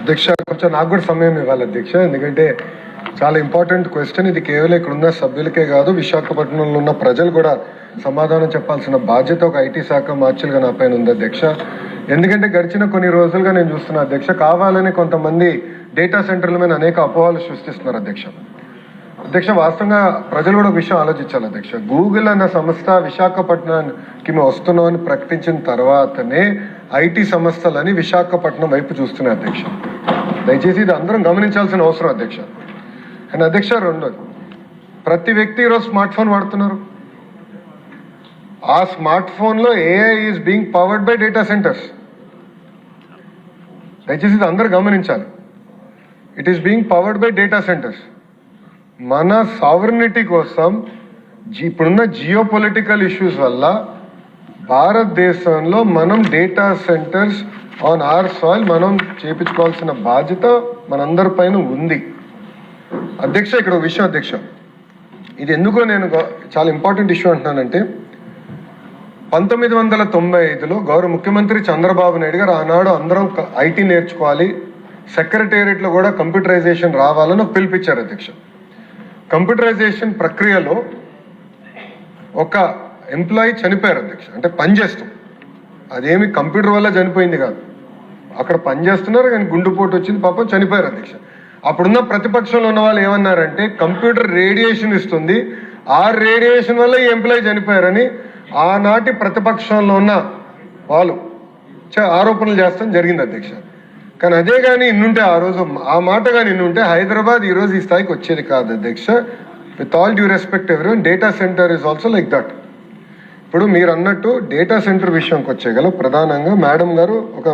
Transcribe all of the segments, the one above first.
అధ్యక్ష, కొంచెం నాకు కూడా సమయం ఇవ్వాలి అధ్యక్ష, ఎందుకంటే చాలా ఇంపార్టెంట్ క్వశ్చన్ ఇది. కేవలం ఇక్కడ ఉన్న సభ్యులకే కాదు, విశాఖపట్నంలో ఉన్న ప్రజలు కూడా సమాధానం చెప్పాల్సిన బాధ్యత ఒక ఐటీ శాఖ మార్చులుగా నా పైన ఉంది అధ్యక్ష. ఎందుకంటే గడిచిన కొన్ని రోజులుగా నేను చూస్తున్నా అధ్యక్ష, కావాలని కొంతమంది డేటా సెంటర్ల మీద అనేక అపోహలు సృష్టిస్తున్నారు అధ్యక్ష. వాస్తవంగా ప్రజలు కూడా విషయం ఆలోచించాలి అధ్యక్ష. గూగుల్ అన్న సంస్థ విశాఖపట్నానికి మేము వస్తున్నామని ప్రకటించిన తర్వాతనే ఐటీ సంస్థలని విశాఖపట్నం వైపు చూస్తున్నాయి అధ్యక్ష. దయచేసి ఇది అందరం గమనించాల్సిన అవసరం అధ్యక్ష. అండ్ అధ్యక్ష, రెండోది, ప్రతి వ్యక్తి ఈరోజు స్మార్ట్ ఫోన్ వాడుతున్నారు. ఆ స్మార్ట్ ఫోన్లో AI is being powered by data centres. దయచేసి ఇది అందరూ గమనించాలి. It is being powered by data centres. మన సావరినిటీ కోసం ఇప్పుడున్న జియో పొలిటికల్ ఇష్యూస్ వల్ల భారతదేశంలో మనం data centres on hour soil మనం చేపించుకోవాల్సిన బాధ్యత మనందరి పైన ఉంది అధ్యక్ష. ఇక్కడ ఒక విషయం అధ్యక్ష, ఇది ఎందుకో నేను చాలా ఇంపార్టెంట్ ఇష్యూ అంటున్నానంటే, 1995లో గౌరవ ముఖ్యమంత్రి చంద్రబాబు నాయుడు గారు ఆనాడు అందరం ఐటీ నేర్చుకోవాలి, సెక్రటేరియట్లో కూడా కంప్యూటరైజేషన్ రావాలని పిలిపించారు అధ్యక్ష. కంప్యూటరైజేషన్ ప్రక్రియలో ఒక ఎంప్లాయీ చనిపోయారు అధ్యక్ష. అంటే పనిచేస్తూ, అదేమి కంప్యూటర్ వల్ల చనిపోయింది కాదు, అక్కడ పనిచేస్తున్నారు కానీ గుండెపోటు వచ్చింది, పాపం చనిపోయారు అధ్యక్ష. అప్పుడున్న ప్రతిపక్షంలో ఉన్న వాళ్ళు ఏమన్నారంటే, కంప్యూటర్ రేడియేషన్ ఇస్తుంది, ఆ రేడియేషన్ వల్ల ఈ ఎంప్లాయీ చనిపోయారని ఆనాటి ప్రతిపక్షంలో ఉన్న వాళ్ళు ఆరోపణలు చేస్తాం జరిగింది అధ్యక్ష. కానీ అదే కానీ ఇన్నుంటే, ఆ రోజు ఆ మాట కానీ ఇన్నుంటే హైదరాబాద్ ఈరోజు ఈ స్థాయికి వచ్చేది కాదు అధ్యక్ష. With all due respect everyone, data centre is also like that. ఇప్పుడు మీరు అన్నట్టు డేటా సెంటర్ విషయంకి వచ్చేగల ప్రధానంగా మేడం గారు ఒక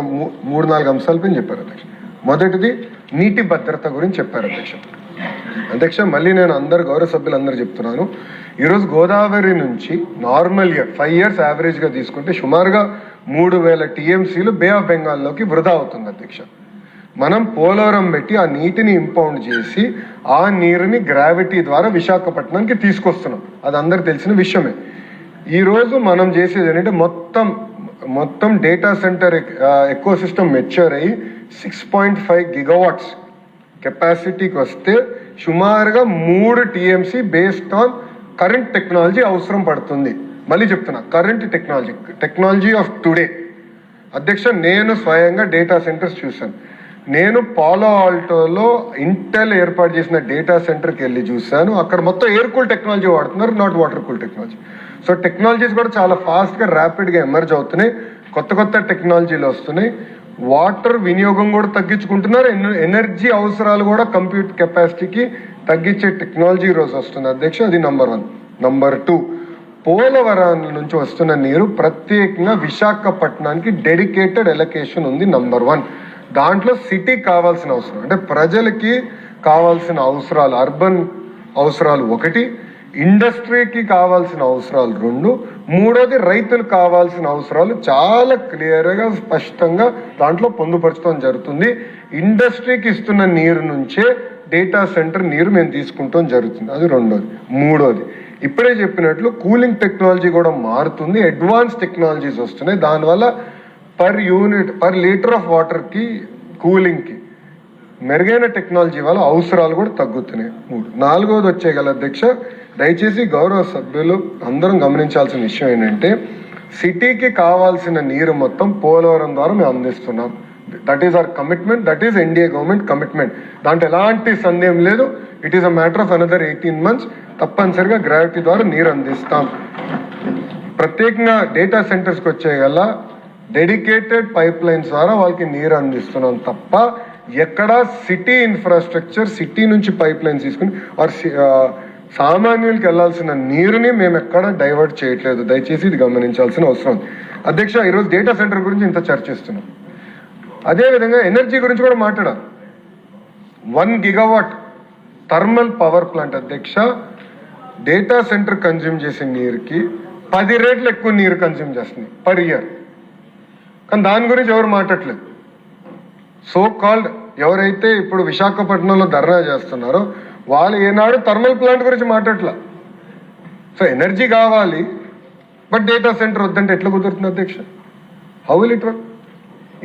3-4 అంశాలపై చెప్పారు అధ్యక్ష. మొదటిది నీటి భద్రత గురించి చెప్పారు అధ్యక్ష. మళ్ళీ నేను గౌరవ సభ్యులందరూ చెప్తున్నాను, ఈరోజు గోదావరి నుంచి నార్మల్ ఇయర్ 5 years యావరేజ్గా తీసుకుంటే సుమారుగా 3000 TMCలు బే ఆఫ్ బెంగాల్లోకి వృధా అవుతుంది అధ్యక్ష. మనం పోలవరం పెట్టి ఆ నీటిని ఇంపౌండ్ చేసి ఆ నీరుని గ్రావిటీ ద్వారా విశాఖపట్నానికి తీసుకొస్తున్నాం, అది అందరికి తెలిసిన విషయమే. ఈరోజు మనం చేసేది ఏంటంటే మొత్తం data centre eco system mature అయ్యి 6.5 GW కెపాసిటీకి వస్తే సుమారుగా 3 TMC based on current technology అవసరం పడుతుంది. మళ్ళీ చెప్తున్నా, కరెంట్ టెక్నాలజీ ఆఫ్ టుడే అధ్యక్ష. నేను స్వయంగా డేటా సెంటర్స్ చూశాను. నేను పాలో ఆల్టోలో ఇంటెల్ ఏర్పాటు చేసిన డేటా సెంటర్కి వెళ్ళి చూశాను. అక్కడ మొత్తం ఎయిర్ కూల్ టెక్నాలజీ వాడుతున్నారు, not water cool technology. So technologies కూడా చాలా ఫాస్ట్గా ర్యాపిడ్గా ఎమర్జ్ అవుతున్నాయి, కొత్త టెక్నాలజీలు వస్తున్నాయి. వాటర్ వినియోగం కూడా తగ్గించుకుంటున్నారు, ఎనర్జీ అవసరాలు కూడా కంప్యూట్ కెపాసిటీకి తగ్గించే టెక్నాలజీ ఈరోజు వస్తుంది అధ్యక్ష. అది నంబర్ 1. నంబర్ 2, పోలవరం నుంచి వస్తున్న నీరు ప్రత్యేకంగా విశాఖపట్నానికి డెడికేటెడ్ ఎలకేషన్ ఉంది. నంబర్ 1, దాంట్లో సిటీకి కావాల్సిన అవసరం అంటే ప్రజలకి కావాల్సిన అవసరాలు, అర్బన్ అవసరాలు 1, ఇండస్ట్రీకి కావాల్సిన అవసరాలు 2, మూడోది రైతులకు కావాల్సిన అవసరాలు చాలా క్లియర్గా స్పష్టంగా దాంట్లో పొందుపరచడం జరుగుతుంది. ఇండస్ట్రీకి ఇస్తున్న నీరు నుంచే డేటా సెంటర్ నీరు మేము తీసుకుంటాం జరుగుతుంది, అది రెండోది. మూడోది, ఇప్పుడే చెప్పినట్లు కూలింగ్ టెక్నాలజీ కూడా మారుతుంది, అడ్వాన్స్ టెక్నాలజీస్ వస్తున్నాయి. దానివల్ల పర్ లీటర్ ఆఫ్ వాటర్కి కూలింగ్కి మెరుగైన టెక్నాలజీ వల్ల అవసరాలు కూడా తగ్గుతున్నాయి. 3. 4వది వచ్చేగల అధ్యక్ష, దయచేసి గౌరవ సభ్యులు అందరం గమనించాల్సిన విషయం ఏంటంటే, సిటీకి కావాల్సిన నీరు మొత్తం పోలవరం ద్వారా మేము అందిస్తున్నాం. That is our commitment, that is NDA government commitment. దాంట్లో ఎలాంటి సందేహం లేదు. It is a matter of another 18 months తప్పనిసరిగా గ్రావిటీ ద్వారా నీరు అందిస్తాం. ప్రత్యేకంగా డేటా సెంటర్స్కి వచ్చేగల డెడికేటెడ్ పైప్ లైన్స్ ద్వారా వాళ్ళకి నీరు అందిస్తున్నాం తప్ప ఎక్కడా సిటీ ఇన్ఫ్రాస్ట్రక్చర్, సిటీ నుంచి పైప్ లైన్స్ తీసుకుని సామాన్యులకి వెళ్లాల్సిన నీరుని మేము ఎక్కడ డైవర్ట్ చేయట్లేదు. దయచేసి ఇది గమనించాల్సిన అవసరం ఉంది అధ్యక్ష. ఈరోజు డేటా సెంటర్ గురించి ఇంత చర్చిస్తున్నాం, అదేవిధంగా ఎనర్జీ గురించి కూడా మాట్లాడాలి. 1 GW థర్మల్ పవర్ ప్లాంట్ అధ్యక్ష, డేటా సెంటర్ కన్జ్యూమ్ చేసే నీరుకి 10 రెట్లు ఎక్కువ నీరు కన్జ్యూమ్ చేస్తుంది పర్ ఇయర్. కానీ దాని గురించి ఎవరు మాట్లాడలేదు. సో కాల్డ్ ఎవరైతే ఇప్పుడు విశాఖపట్నంలో ధర్నా చేస్తున్నారో వాళ్ళు ఏనాడు థర్మల్ ప్లాంట్ గురించి మాట్లాడట్లా. సో ఎనర్జీ కావాలి, బట్ డేటా సెంటర్ వద్దంటే ఎట్లా కుదురుతుంది అధ్యక్ష? How will it work?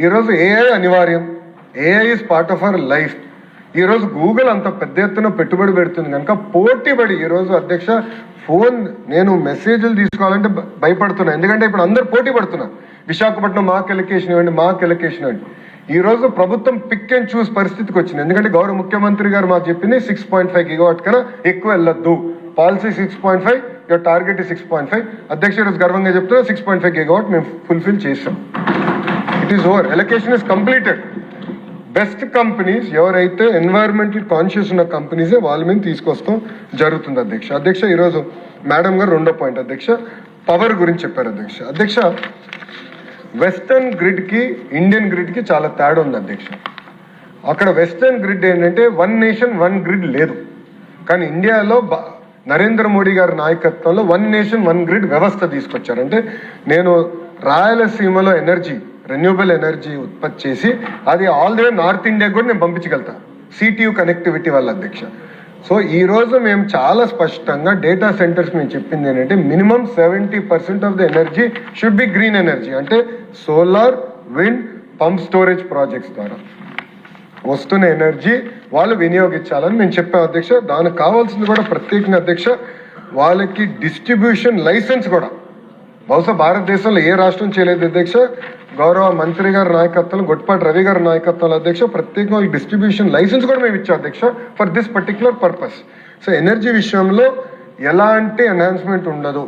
ఈరోజు ఏఐ అనివార్యం, AI is part of our life. ఈరోజు గూగుల్ అంత పెద్ద ఎత్తున పెట్టుబడి పెడుతుంది కనుక పోటీపడి ఈరోజు అధ్యక్ష ఫోన్ నేను మెసేజ్లు తీసుకోవాలంటే భయపడుతున్నా. ఎందుకంటే ఇప్పుడు అందరు పోటీ పడుతున్నా, విశాఖపట్నం మాకు ఎలకేషన్ ఇవ్వండి, మాకు ఎలకేషన్ ఇవ్వండి. ఈ రోజు ప్రభుత్వం పిక్ అండ్ చూస్ పరిస్థితికి వచ్చింది. ఎందుకంటే గౌరవ ముఖ్యమంత్రి గారు మాకు చెప్పింది 6.5 గిగావాట్ కన్నా ఎక్కువ వెళ్ళొద్దు, పాలసీ 6.5, యువర్ టార్గెట్ 6.5. అధ్యక్ష ఈరోజు గర్వంగా చెప్తున్నా 6.5 గిగావాట్ మేము ఫుల్ఫిల్ చేసాం. It is over, allocation is completed. Best companies ఎవరైతే ఎన్వైరన్మెంటల్ కాన్షియస్ ఉన్న కంపెనీసే వాళ్ళ మీద తీసుకొస్తాం జరుగుతుంది అధ్యక్ష. అధ్యక్ష ఈరోజు మేడం గారు రెండో పాయింట్ అధ్యక్ష పవర్ గురించి చెప్పారు అధ్యక్ష. అధ్యక్ష వెస్టర్న్ గ్రిడ్కి ఇండియన్ గ్రిడ్కి చాలా తేడా ఉంది అధ్యక్ష. అక్కడ వెస్టర్న్ గ్రిడ్ ఏంటంటే 1 నేషన్ 1 గ్రిడ్ లేదు, కానీ ఇండియాలో నరేంద్ర మోడీ గారి నాయకత్వంలో 1 నేషన్ 1 గ్రిడ్ వ్యవస్థ తీసుకొచ్చారు. అంటే నేను రాయలసీమలో ఎనర్జీ రెన్యూబుల్ ఎనర్జీ ఉత్పత్తి చేసి అది all the way north India కూడా నేను పంపించగలుగుతా సిటియు కనెక్టివిటీ వల్ల అధ్యక్ష. సో ఈ రోజు మేము చాలా స్పష్టంగా డేటా సెంటర్స్ మేము చెప్పింది ఏంటంటే minimum 70% of the energy should be green energy, అంటే solar, wind, pump storage projects ద్వారా వస్తున్న ఎనర్జీ వాళ్ళు వినియోగించాలని మేము చెప్పాం అధ్యక్ష. దానికి కావాల్సింది కూడా ప్రత్యేకంగా అధ్యక్ష వాళ్ళకి డిస్ట్రిబ్యూషన్ లైసెన్స్ కూడా బహుశా భారతదేశంలో ఏ రాష్ట్రం చేయలేదు అధ్యక్ష. గౌరవ మంత్రి గారి నాయకత్వంలో గొట్పాటి రవి గారి నాయకత్వంలో అధ్యక్ష ప్రత్యేకంగా డిస్ట్రిబ్యూషన్ లైసెన్స్ కూడా మేము ఇచ్చాం అధ్యక్ష for this particular purpose. So energy విషయంలో ఎలాంటి ఎన్హాన్స్మెంట్ ఉండదు.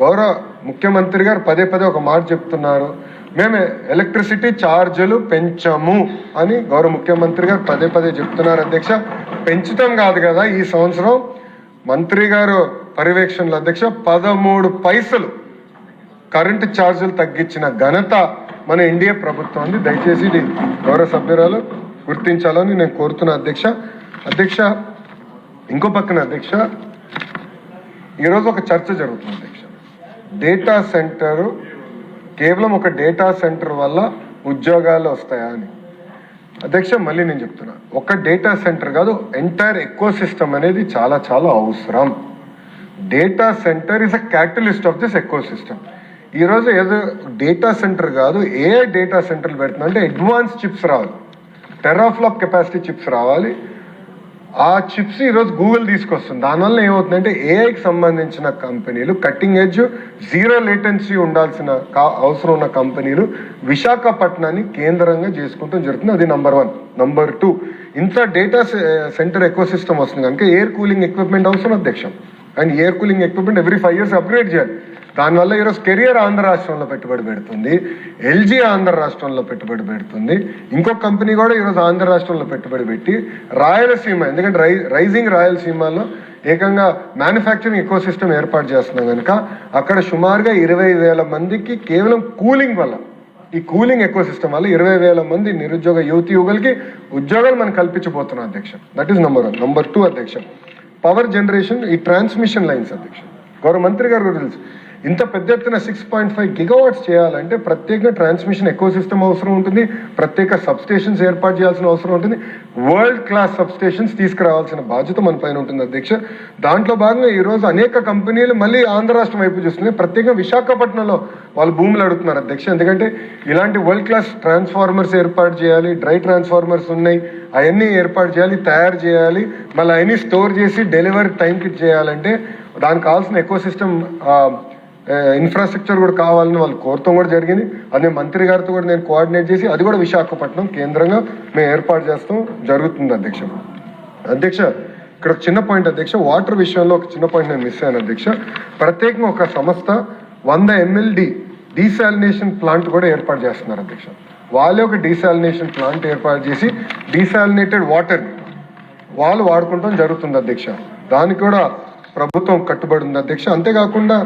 గౌరవ ముఖ్యమంత్రి గారు పదే పదే ఒక మాట చెప్తున్నారు, మేము ఎలక్ట్రిసిటీ ఛార్జీలు పెంచాము అని గౌరవ ముఖ్యమంత్రి గారు పదే పదే చెప్తున్నారు అధ్యక్ష. పెంచుతాం కాదు కదా, ఈ సంవత్సరం మంత్రి గారు పర్యవేక్షణలో అధ్యక్ష 13 పైసలు కరెంటు ఛార్జీలు తగ్గించిన ఘనత మన ఎన్డీఏ ప్రభుత్వం ఉంది. దయచేసి ఇది గౌరవ సభ్యురాలు గుర్తించాలని నేను కోరుతున్నా అధ్యక్ష. అధ్యక్ష ఇంకో పక్కన అధ్యక్ష ఈరోజు ఒక చర్చ జరుగుతుంది అధ్యక్ష. డేటా సెంటర్ కేవలం ఒక డేటా సెంటర్ వల్ల ఉద్యోగాలు వస్తాయా అని. అధ్యక్ష మళ్ళీ నేను చెప్తున్నా, ఒక డేటా సెంటర్ కాదు, ఎంటైర్ ఎకో సిస్టమ్ అనేది చాలా చాలా అవసరం. Data centre is a catalyst of this eco system. ఈరోజు ఏదో డేటా సెంటర్ కాదు, ఏ డేటా సెంటర్లు పెడుతున్నా అంటే అడ్వాన్స్ చిప్స్ రావాలి, టెరాఫ్లాప్ కెపాసిటీ చిప్స్ రావాలి. ఆ చిప్స్ ఈరోజు గూగుల్ తీసుకొస్తుంది. దానివల్ల ఏమవుతుందంటే ఏఐకి సంబంధించిన కంపెనీలు, కట్టింగ్ ఎడ్జ్, జీరో లేటెన్సీ ఉండాల్సిన అవసరం ఉన్న కంపెనీలు విశాఖపట్నాన్ని కేంద్రంగా చేసుకుంటూ జరుగుతుంది. అది నంబర్ 1. నంబర్ 2, ఇంత డేటా సెంటర్ ఎకో సిస్టమ్ వస్తుంది కనుక ఎయిర్ కూలింగ్ ఎక్విప్మెంట్ అవసరం అధ్యక్షం. And air cooling equipment every 5 years upgrade చేయాలి. దానివల్ల ఈరోజు కెరియర్ ఆంధ్ర రాష్ట్రంలో పెట్టుబడి పెడుతుంది, ఎల్జీ ఆంధ్ర రాష్ట్రంలో పెట్టుబడి పెడుతుంది, ఇంకొక కంపెనీ కూడా ఈరోజు ఆంధ్ర రాష్ట్రంలో పెట్టుబడి పెట్టి రాయలసీమ, ఎందుకంటే రైజింగ్ రాయలసీమలో ఏకంగా మ్యానుఫ్యాక్చరింగ్ ఎకో సిస్టమ్ ఏర్పాటు చేస్తున్నాం కనుక అక్కడ సుమారుగా 20,000 మందికి కేవలం కూలింగ్ వల్ల, ఈ కూలింగ్ ఎకో సిస్టమ్ వల్ల 20,000 మంది నిరుద్యోగ యువకులకి ఉద్యోగాలు మనం కల్పించబోతున్నాం అధ్యక్ష. That is number 1. నంబర్ 2 అధ్యక్ష పవర్ జనరేషన్, ఈ ట్రాన్స్మిషన్ లైన్స్ అధ్యక్ష. గౌరవ మంత్రి గారు కూడా తెలుసు, ఇంత పెద్ద ఎత్తున 6.5 గిగావాట్స్ చేయాలంటే ప్రత్యేక ట్రాన్స్మిషన్ ఎకో సిస్టమ్ అవసరం ఉంటుంది, ప్రత్యేక సబ్ స్టేషన్స్ ఏర్పాటు చేయాల్సిన అవసరం ఉంటుంది, వరల్డ్ క్లాస్ సబ్ స్టేషన్స్ తీసుకురావాల్సిన బాధ్యత మన పైన ఉంటుంది అధ్యక్ష. దాంట్లో భాగంగా ఈరోజు అనేక కంపెనీలు మళ్ళీ ఆంధ్ర రాష్ట్రం వైపు చూస్తున్నాయి. ప్రత్యేకంగా విశాఖపట్నంలో వాళ్ళు భూములు అడుగుతున్నారు అధ్యక్ష. ఎందుకంటే ఇలాంటి వరల్డ్ క్లాస్ ట్రాన్స్ఫార్మర్స్ ఏర్పాటు చేయాలి, డ్రై ట్రాన్స్ఫార్మర్స్ ఉన్నాయి, అవన్నీ ఏర్పాటు చేయాలి, తయారు చేయాలి, మళ్ళీ అవన్నీ స్టోర్ చేసి డెలివరీ టైంకి చేయాలంటే దానికి కావాల్సిన ఎకో సిస్టమ్ ఇన్ఫ్రాస్ట్రక్చర్ కూడా కావాలని వాళ్ళు కోరటం కూడా జరిగింది. అదే మంత్రి గారితో కూడా నేను కోఆర్డినేట్ చేసి అది కూడా విశాఖపట్నం కేంద్రంగా మేము ఏర్పాటు చేస్తాం జరుగుతుంది అధ్యక్ష. అధ్యక్ష ఇక్కడ ఒక చిన్న పాయింట్ అధ్యక్ష, వాటర్ విషయంలో ఒక చిన్న పాయింట్ నేను మిస్ అయ్యాను అధ్యక్ష. ప్రత్యేకంగా ఒక సంస్థ 100 MLD డీసాలినేషన్ ప్లాంట్ కూడా ఏర్పాటు చేస్తున్నారు అధ్యక్ష. వాళ్ళే ఒక డీసాలినేషన్ ప్లాంట్ ఏర్పాటు చేసి డీసాలినేటెడ్ వాటర్ వాళ్ళు వాడుకుంటాం జరుగుతుంది అధ్యక్ష. దానికి కూడా ప్రభుత్వం కట్టుబడి ఉంది అధ్యక్ష. అంతేకాకుండా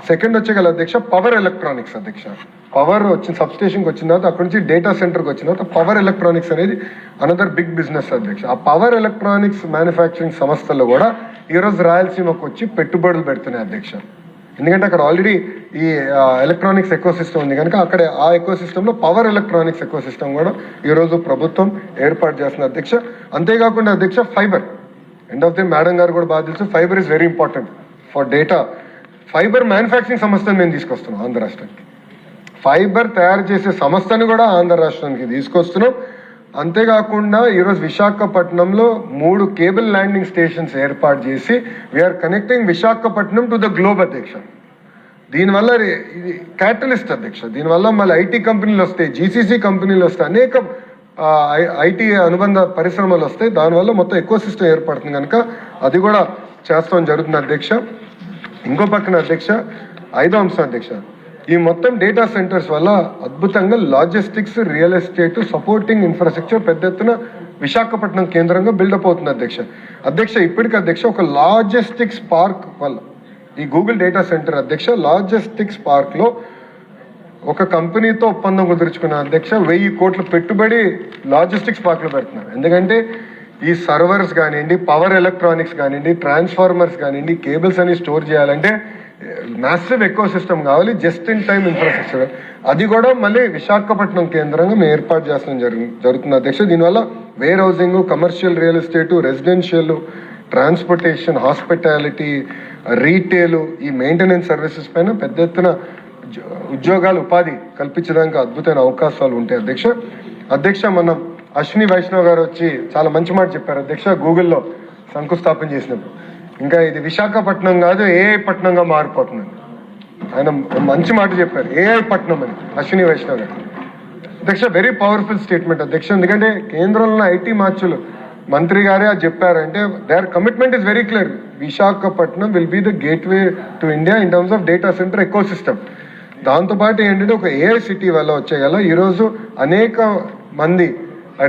సెకండ్ వచ్చేగల అధ్యక్ష పవర్ ఎలక్ట్రానిక్స్ అధ్యక్ష. పవర్ వచ్చిన సబ్ స్టేషన్కి వచ్చిన తర్వాత అక్కడి నుంచి డేటా సెంటర్కి వచ్చిన తర్వాత పవర్ ఎలక్ట్రానిక్స్ అనేది అనదర్ బిగ్ బిజినెస్ అధ్యక్ష. ఆ పవర్ ఎలక్ట్రానిక్స్ మ్యానుఫ్యాక్చరింగ్ సంస్థల్లో కూడా ఈరోజు రాయలసీమకు వచ్చి పెట్టుబడులు పెడుతున్నాయి అధ్యక్ష. ఎందుకంటే అక్కడ ఆల్రెడీ ఈ ఎలక్ట్రానిక్స్ ఎకో సిస్టమ్ ఉంది కనుక అక్కడ ఆ ఎకో సిస్టంలో పవర్ ఎలక్ట్రానిక్స్ ఎకో సిస్టమ్ కూడా ఈరోజు ప్రభుత్వం ఏర్పాటు చేస్తుంది అధ్యక్ష. అంతేకాకుండా అధ్యక్ష fibre, end of the madam గారు కూడా బాగా తెలుసు, fibre is very important for data. Fibre manufacturing సంస్థను మేము తీసుకొస్తున్నాం ఆంధ్ర రాష్ట్రానికి. ఫైబర్ తయారు చేసే సంస్థని కూడా ఆంధ్ర రాష్ట్రానికి తీసుకొస్తున్నాం. అంతేకాకుండా ఈరోజు విశాఖపట్నంలో 3 కేబుల్ ల్యాండింగ్ స్టేషన్స్ ఏర్పాటు చేసి we're connecting Visakhapatnam to the globe అధ్యక్ష. దీనివల్ల ఇది క్యాటలిస్ట్ అధ్యక్ష. దీనివల్ల మళ్ళీ ఐటీ కంపెనీలు వస్తాయి, జీసీసీ కంపెనీలు వస్తాయి, అనేక ఐటీ అనుబంధ పరిశ్రమలు వస్తాయి. దానివల్ల మొత్తం ఎకో సిస్టమ్ ఏర్పడుతుంది కనుక అది కూడా చేస్తాం జరుగుతుంది అధ్యక్ష. ఇంకో పక్కన అధ్యక్ష 5వ అంశం అధ్యక్ష, ఈ మొత్తం డేటా సెంటర్స్ వల్ల అద్భుతంగా logistics, real estate, supporting infrastructure పెద్ద ఎత్తున విశాఖపట్నం కేంద్రంగా బిల్డప్ అవుతుంది అధ్యక్ష. ఇప్పటికి అధ్యక్ష ఒక లాజిస్టిక్స్ పార్క్ వల్ల ఈ గూగుల్ డేటా సెంటర్ అధ్యక్ష లాజిస్టిక్స్ పార్క్ లో ఒక కంపెనీతో ఒప్పందం కుదుర్చుకున్న అధ్యక్ష 1000 కోట్ల పెట్టుబడి లాజిస్టిక్స్ పార్క్ లో పెడుతున్నారు. ఎందుకంటే ఈ సర్వర్స్ కానివ్వండి, పవర్ ఎలక్ట్రానిక్స్ కానివ్వండి, ట్రాన్స్ఫార్మర్స్ కానివ్వండి, కేబుల్స్ అని స్టోర్ చేయాలంటే మ్యాసివ్ ఎకో సిస్టమ్ కావాలి, జస్ట్ ఇన్ టైమ్ ఇన్ఫ్రాస్ట్రక్చర్. అది కూడా మళ్ళీ విశాఖపట్నం కేంద్రంగా మేము ఏర్పాటు చేస్తాం జరుగుతుంది అధ్యక్ష. దీనివల్ల warehousing, commercial real estate, residential, transportation, hospitality, retail, ఈ మెయింటెనెన్స్ సర్వీసెస్ పైన పెద్ద ఎత్తున ఉద్యోగాలు, ఉపాధి కల్పించడానికి అద్భుతమైన అవకాశాలు ఉంటాయి అధ్యక్ష. మనం అశ్విని వైష్ణవ్ గారు వచ్చి చాలా మంచి మాట చెప్పారు అధ్యక్ష గూగుల్లో శంకుస్థాపన చేసినప్పుడు. ఇంకా ఇది విశాఖపట్నం కాదు, ఏఐ పట్నంగా మారిపోతుంది. ఆయన మంచి మాట చెప్పారు, ఏఐ పట్నం అని అశ్విని వైష్ణవ్ గారు అధ్యక్ష. వెరీ పవర్ఫుల్ స్టేట్మెంట్ అధ్యక్ష. ఎందుకంటే కేంద్రంలో ఐటీ మార్చులు మంత్రి గారే అది చెప్పారంటే their commitment is very clear. Visakhapatnam will be the gateway to India in terms of data centre eco system. దాంతోపాటు ఏంటంటే ఒక ఏఐ సిటీ వల్ల వచ్చేయాల ఈరోజు అనేక మంది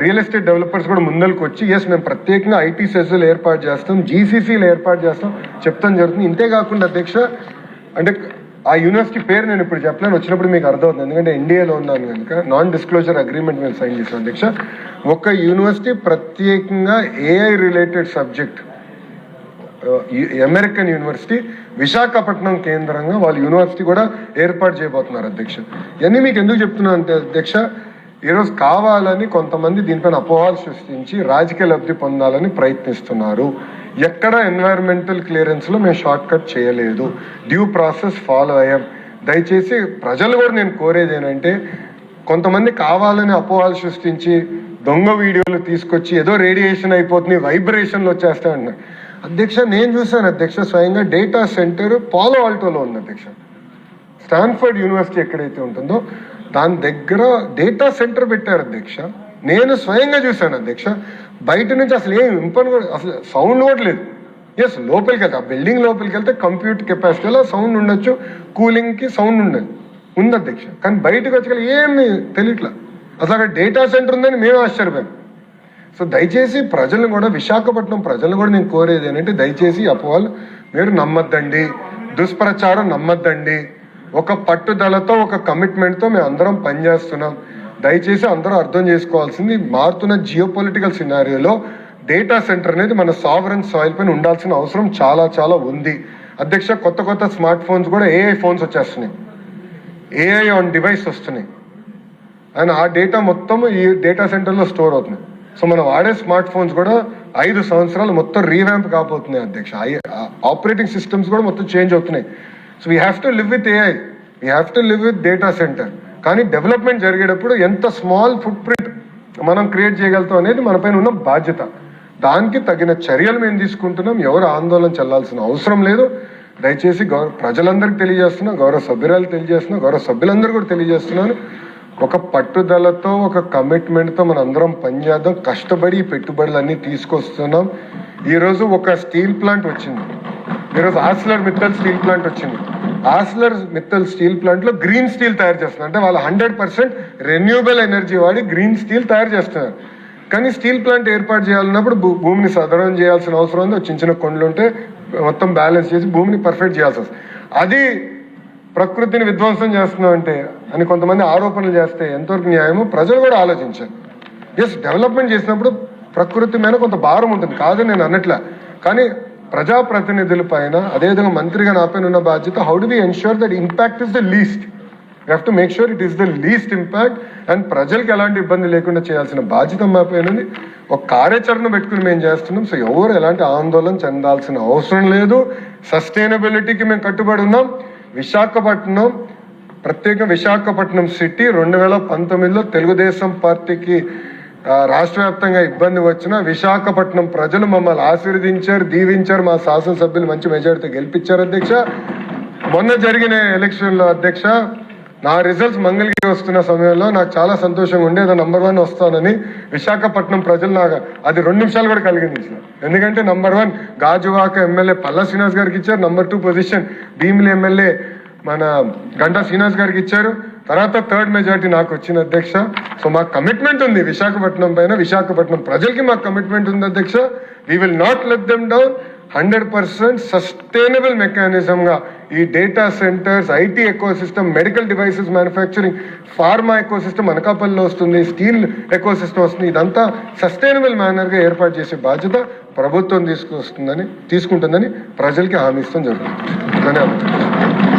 రియల్ ఎస్టేట్ డెవలపర్స్ కూడా ముందరికి వచ్చి ఎస్ మేము ప్రత్యేకంగా ఐటీ సెస్లు ఏర్పాటు చేస్తాం, జీసీసీలు ఏర్పాటు చేస్తాం చెప్తాం జరుగుతుంది. ఇంతేకాకుండా అధ్యక్ష అంటే ఆ యూనివర్సిటీ పేరు నేను ఇప్పుడు చెప్పలేను, వచ్చినప్పుడు మీకు అర్థమవుతుంది. ఎందుకంటే ఎన్డీఏలో ఉన్నాను కనుక నాన్ డిస్క్లోజర్ అగ్రిమెంట్ మేము సైన్ చేసాం అధ్యక్ష. ఒక యూనివర్సిటీ ప్రత్యేకంగా AI related subject American university Visakhapatnam కేంద్రంగా వాళ్ళ యూనివర్సిటీ కూడా ఏర్పాటు చేయబోతున్నారు అధ్యక్ష. ఇవన్నీ మీకు ఎందుకు చెప్తున్నాను అంటే అధ్యక్ష, ఈరోజు కావాలని కొంతమంది దీనిపైన అపోహలు సృష్టించి రాజకీయ లబ్ధి పొందాలని ప్రయత్నిస్తున్నారు. ఎక్కడ ఎన్వైరన్మెంటల్ క్లియరెన్స్లో మేము షార్ట్ కట్ చేయలేదు, డ్యూ ప్రాసెస్ ఫాలో అయ్యాం. దయచేసి ప్రజలు కూడా నేను కోరేది ఏంటంటే, కొంతమంది కావాలని అపోహలు సృష్టించి దొంగ వీడియోలు తీసుకొచ్చి ఏదో రేడియేషన్ అయిపోతుంది, వైబ్రేషన్లు వచ్చేస్తాయి అంటున్నారు అధ్యక్ష. నేను చూశాను అధ్యక్ష, స్వయంగా డేటా సెంటర్ పాలో ఆల్టోలో ఉంది అధ్యక్ష. స్టాన్ఫర్డ్ యూనివర్సిటీ ఎక్కడైతే ఉంటుందో దాని దగ్గర డేటా సెంటర్ పెట్టారు అధ్యక్ష. నేను స్వయంగా చూశాను అధ్యక్ష. బయట నుంచి అసలు ఏం అసలు సౌండ్ కూడా లేదు. ఎస్, లోపలికి వెళ్తే ఆ బిల్డింగ్ లోపలికి వెళ్తే కంప్యూటర్ కెపాసిటీలో సౌండ్ ఉండొచ్చు, కూలింగ్కి సౌండ్ ఉంది అధ్యక్ష. కానీ బయటకు వచ్చి ఏమి తెలియట్లా. అసలు అక్కడ డేటా సెంటర్ ఉందని మేము ఆశ్చర్యపోయాం. సో దయచేసి ప్రజలను కూడా, విశాఖపట్నం ప్రజలను కూడా నేను కోరేది ఏంటంటే, దయచేసి అపోహలు మీరు నమ్మద్దండి, దుష్ప్రచారం నమ్మద్దండి. ఒక పట్టుదలతో, ఒక కమిట్మెంట్తో మేము అందరం పనిచేస్తున్నాం. దయచేసి అందరూ అర్థం చేసుకోవాల్సింది, మారుతున్న జియో పొలిటికల్ సినారియోలో డేటా సెంటర్ అనేది మన సావరెన్ సాయిల్ పైన ఉండాల్సిన అవసరం చాలా చాలా ఉంది అధ్యక్ష. కొత్త స్మార్ట్ ఫోన్స్ కూడా ఏఐ ఫోన్స్ వచ్చేస్తున్నాయి, ఏఐ ఆన్ డివైస్ వస్తున్నాయి. అండ్ ఆ డేటా మొత్తం ఈ డేటా సెంటర్లో స్టోర్ అవుతుంది. సో మనం వాడే స్మార్ట్ ఫోన్స్ కూడా 5 సంవత్సరాలు మొత్తం రీవ్యాంప్ కాబోతున్నాయి అధ్యక్ష. ఆపరేటింగ్ సిస్టమ్స్ కూడా మొత్తం చేంజ్ అవుతున్నాయి. So we have to live with AI, we have to live with data centre. కానీ డెవలప్మెంట్ జరిగేటప్పుడు ఎంత స్మాల్ ఫుట్ ప్రింట్ మనం క్రియేట్ చేయగలుగుతాం అనేది మన పైన ఉన్న బాధ్యత. దానికి తగిన చర్యలు మేము తీసుకుంటున్నాం. ఎవరు ఆందోళన చెల్లాల్సిన అవసరం లేదు. దయచేసి ప్రజలందరికీ తెలియజేస్తున్నాం, గౌరవ సభ్యురాలు తెలియజేస్తున్నాం, గౌరవ సభ్యులందరూ కూడా తెలియజేస్తున్నాను. ఒక పట్టుదలతో, ఒక కమిట్మెంట్తో మన అందరం పనిచేద్దాం. కష్టపడి పెట్టుబడులన్నీ తీసుకొస్తున్నాం. ఈరోజు ఒక స్టీల్ ప్లాంట్ వచ్చింది, ఈరోజు ఆర్సిలర్ మిత్తల్ స్టీల్ ప్లాంట్ వచ్చింది. ఆర్సిలర్ మిత్తల్ స్టీల్ ప్లాంట్లో గ్రీన్ స్టీల్ తయారు చేస్తున్నారు. అంటే వాళ్ళు 100% రెన్యూబుల్ ఎనర్జీ వాడి గ్రీన్ స్టీల్ తయారు చేస్తున్నారు. కానీ స్టీల్ ప్లాంట్ ఏర్పాటు చేయాలన్నప్పుడు భూమిని సదరం చేయాల్సిన అవసరం ఉంది. చిన్న కొండలు ఉంటే మొత్తం బ్యాలెన్స్ చేసి భూమిని పర్ఫెక్ట్ చేయాల్సి వస్తుంది. అది ప్రకృతిని విధ్వంసం చేస్తున్నామంటే అని కొంతమంది ఆరోపణలు చేస్తే ఎంతవరకు న్యాయమో ప్రజలు కూడా ఆలోచించారు. ఎస్, డెవలప్మెంట్ చేసినప్పుడు ప్రకృతి మీద కొంత భారం ఉంటుంది, కాదు నేను అన్నట్లే. కానీ ప్రజాప్రతినిధుల పైన, అదేవిధంగా మంత్రిగా నా పైన ఉన్న బాధ్యత, how do we ensure that impact is the least. You have to make sure it is the least impact. And ప్రజలకు ఎలాంటి ఇబ్బంది లేకుండా చేయాల్సిన బాధ్యత మా పైన ఉంది. ఒక కార్యాచరణ పెట్టుకుని మేము చేస్తున్నాం. సో ఎవరు ఎలాంటి ఆందోళన చెందాల్సిన అవసరం లేదు. సస్టైనబిలిటీకి మేము కట్టుబడి ఉన్నాం. విశాఖపట్నం, ప్రత్యేక విశాఖపట్నం సిటీ 2019లో తెలుగుదేశం పార్టీకి రాష్ట్ర వ్యాప్తంగా ఇబ్బంది వచ్చినా విశాఖపట్నం ప్రజలు మమ్మల్ని ఆశీర్వదించారు, దీవించారు, మా శాసనసభ్యులు మంచి మెజారిటీతో గెలిపించారు అధ్యక్ష. మొన్న జరిగిన ఎలక్షన్లో అధ్యక్ష నా రిజల్ట్స్ మంగళగిరి వస్తున్న సమయంలో నాకు చాలా సంతోషంగా ఉండే ఏదో నంబర్ 1 వస్తానని విశాఖపట్నం ప్రజలు నాకు అది 2 నిమిషాలు కూడా కలిగింది. ఎందుకంటే నంబర్ 1 గాజువాక ఎమ్మెల్యే పల్లా శ్రీనివాస్ గారికి ఇచ్చారు, నంబర్ 2 పొజిషన్ భీమిలి ఎమ్మెల్యే మన గంటా శ్రీనివాస్ గారికి ఇచ్చారు, తర్వాత 3rd మెజారిటీ నాకు వచ్చిన అధ్యక్ష. సో మాకు కమిట్మెంట్ ఉంది విశాఖపట్నం పైన, విశాఖపట్నం ప్రజలకి మాకు కమిట్మెంట్ ఉంది అధ్యక్ష. We will not let them down. 100% sustainable మెకానిజంగా ఈ data centres, IT ecosystem, medical devices manufacturing, pharma ecosystem అనకాపల్లిలో వస్తుంది, స్టీల్ ఎకోసిస్టమ్ వస్తుంది, ఇదంతా సస్టైనబుల్ మేనర్గా ఏర్పాటు చేసే బాధ్యత ప్రభుత్వం తీసుకుంటుందని ప్రజలకి హామీ ఇస్తాం జరుగుతుంది. ధన్యవాదాలు.